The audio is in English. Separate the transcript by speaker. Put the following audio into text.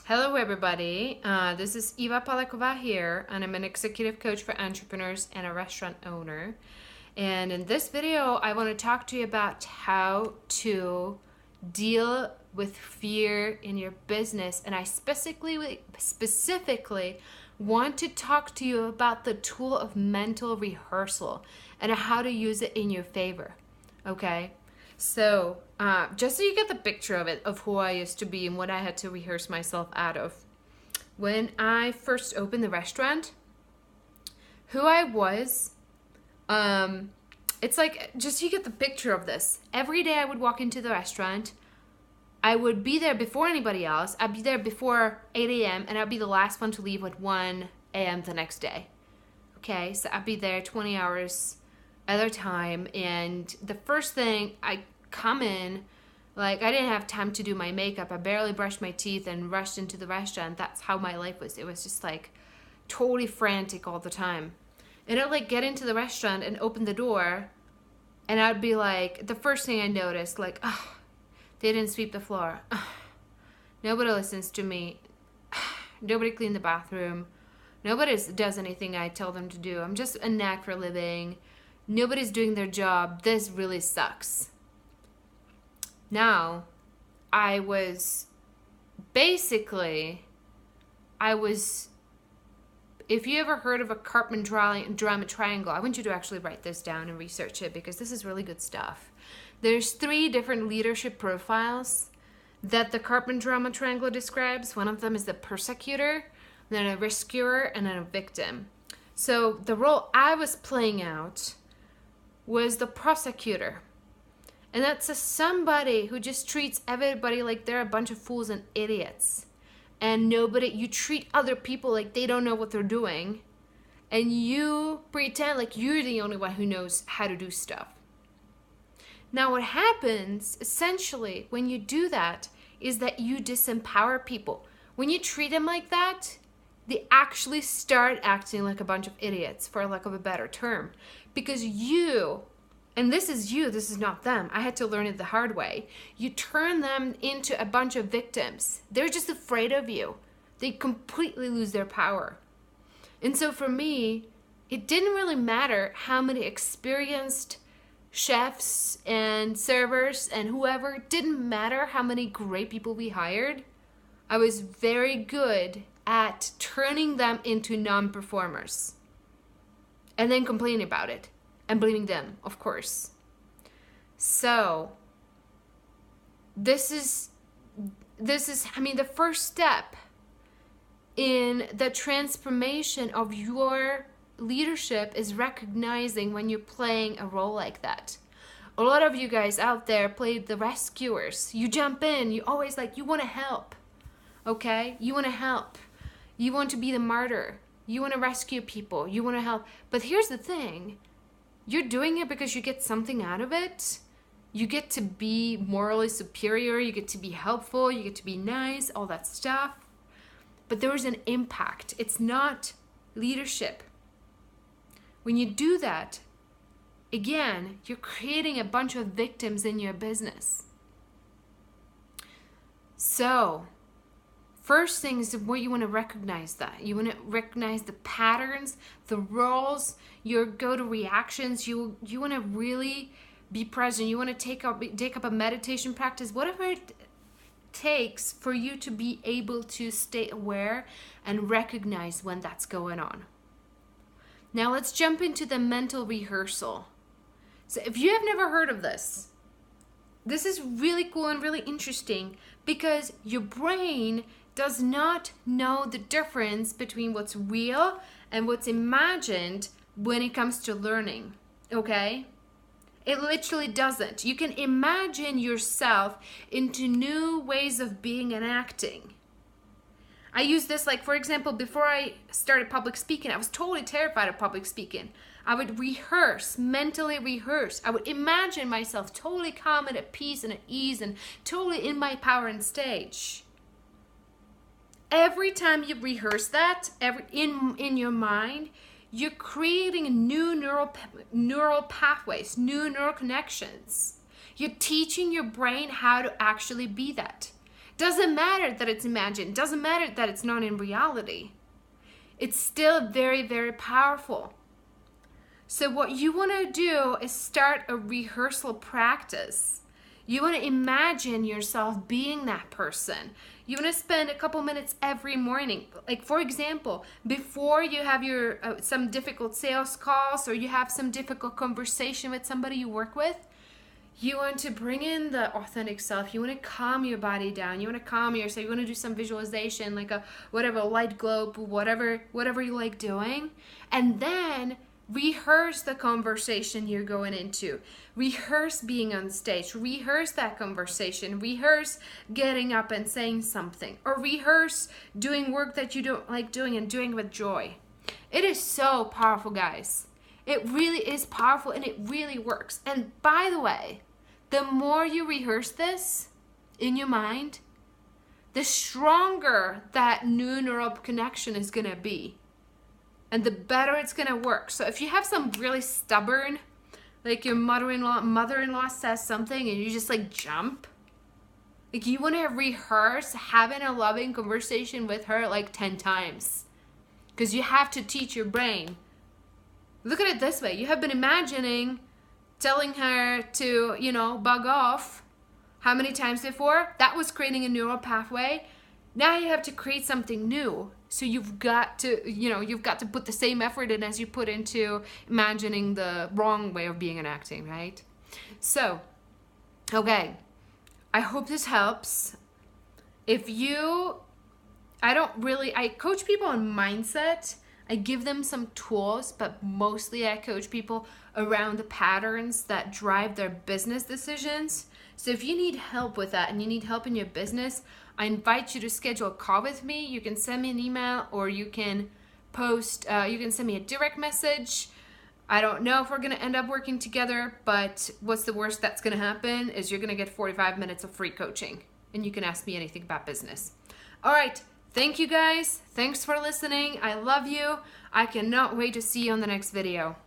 Speaker 1: Hello, everybody. This is Eva Palakova here, and I'm an executive coach for entrepreneurs and a restaurant owner. And in this video, I want to talk to you about how to deal with fear in your business. And I specifically want to talk to you about the tool of mental rehearsal and how to use it in your favor. Okay? So, just so you get the picture of it, of who I used to be and what I had to rehearse myself out of. When I first opened the restaurant, who I was, it's like, just so you get the picture of this. Every day I would walk into the restaurant, I would be there before anybody else. I'd be there before 8 a.m. and I'd be the last one to leave at 1 a.m. the next day. Okay, so I'd be there 20 hours at a time, and the first thing I come in, like, I didn't have time to do my makeup. I barely brushed my teeth and rushed into the restaurant. That's how my life was. It was just like totally frantic all the time. And I'd like get into the restaurant and open the door, and I'd be like, the first thing I noticed, like, oh, they didn't sweep the floor. Nobody listens to me. Nobody cleaned the bathroom. Nobody does anything I tell them to do. I'm just a knack for a living. Nobody's doing their job. This really sucks. Now, if you ever heard of a Karpin drama triangle, I want you to actually write this down and research it, because this is really good stuff. There's 3 different leadership profiles that the Karpin drama triangle describes. One of them is the persecutor, then a rescuer, and then a victim. So the role I was playing out was the prosecutor. And that's somebody who just treats everybody like they're a bunch of fools and idiots. And you treat other people like they don't know what they're doing. And you pretend like you're the only one who knows how to do stuff. Now what happens, essentially, when you do that, is that you disempower people. When you treat them like that, they actually start acting like a bunch of idiots, for lack of a better term. Because and this is not them. I had to learn it the hard way. You turn them into a bunch of victims. They're just afraid of you. They completely lose their power. And so for me, it didn't really matter how many experienced chefs and servers and whoever, it didn't matter how many great people we hired. I was very good at turning them into non-performers and then complaining about it and blaming them, of course. So this is the first step in the transformation of your leadership is recognizing when you're playing a role like that. A lot of you guys out there played the rescuers. You jump in, you always you want to help. Okay? You want to help. You want to be the martyr. You want to rescue people. You want to help. But here's the thing. You're doing it because you get something out of it. You get to be morally superior. You get to be helpful. You get to be nice, all that stuff. But there's an impact. It's not leadership. When you do that, again, you're creating a bunch of victims in your business. So, first thing is what you want to recognize that. You want to recognize the patterns, the roles, your go-to reactions. You want to really be present. You want to take up a meditation practice, whatever it takes for you to be able to stay aware and recognize when that's going on. Now let's jump into the mental rehearsal. So if you have never heard of this, this is really cool and really interesting, because your brain does not know the difference between what's real and what's imagined when it comes to learning, okay? It literally doesn't. You can imagine yourself into new ways of being and acting. I use this, for example, before I started public speaking, I was totally terrified of public speaking. I would mentally rehearse. I would imagine myself totally calm and at peace and at ease and totally in my power on stage. Every time you rehearse that, in your mind, you're creating new neural pathways, new neural connections. You're teaching your brain how to actually be that. Doesn't matter that it's imagined. Doesn't matter that it's not in reality. It's still very, very powerful. So what you want to do is start a rehearsal practice. You want to imagine yourself being that person. You want to spend a couple minutes every morning. Like, for example, before you have your some difficult sales calls, or you have some difficult conversation with somebody you work with, you want to bring in the authentic self. You want to calm your body down. You want to calm yourself. You want to do some visualization, like a light globe, whatever you like doing. And then rehearse the conversation you're going into. Rehearse being on stage. Rehearse that conversation. Rehearse getting up and saying something. Or rehearse doing work that you don't like doing and doing with joy. It is so powerful, guys. It really is powerful, and it really works. And by the way, the more you rehearse this in your mind, the stronger that new neural connection is going to be. And the better it's going to work. So if you have some really stubborn, like your mother-in-law says something and you just like jump, like you want to rehearse having a loving conversation with her like 10 times. Because you have to teach your brain. Look at it this way. You have been imagining telling her to, bug off how many times before? That was creating a neural pathway. Now you have to create something new. So you've got to put the same effort in as you put into imagining the wrong way of being and acting, right? So, okay. I hope this helps. I coach people on mindset. I give them some tools, but mostly I coach people around the patterns that drive their business decisions. So if you need help with that and you need help in your business, I invite you to schedule a call with me. You can send me an email, or you can you can send me a direct message. I don't know if we're going to end up working together, but what's the worst that's going to happen is you're going to get 45 minutes of free coaching, and you can ask me anything about business. All right. Thank you guys. Thanks for listening. I love you. I cannot wait to see you on the next video.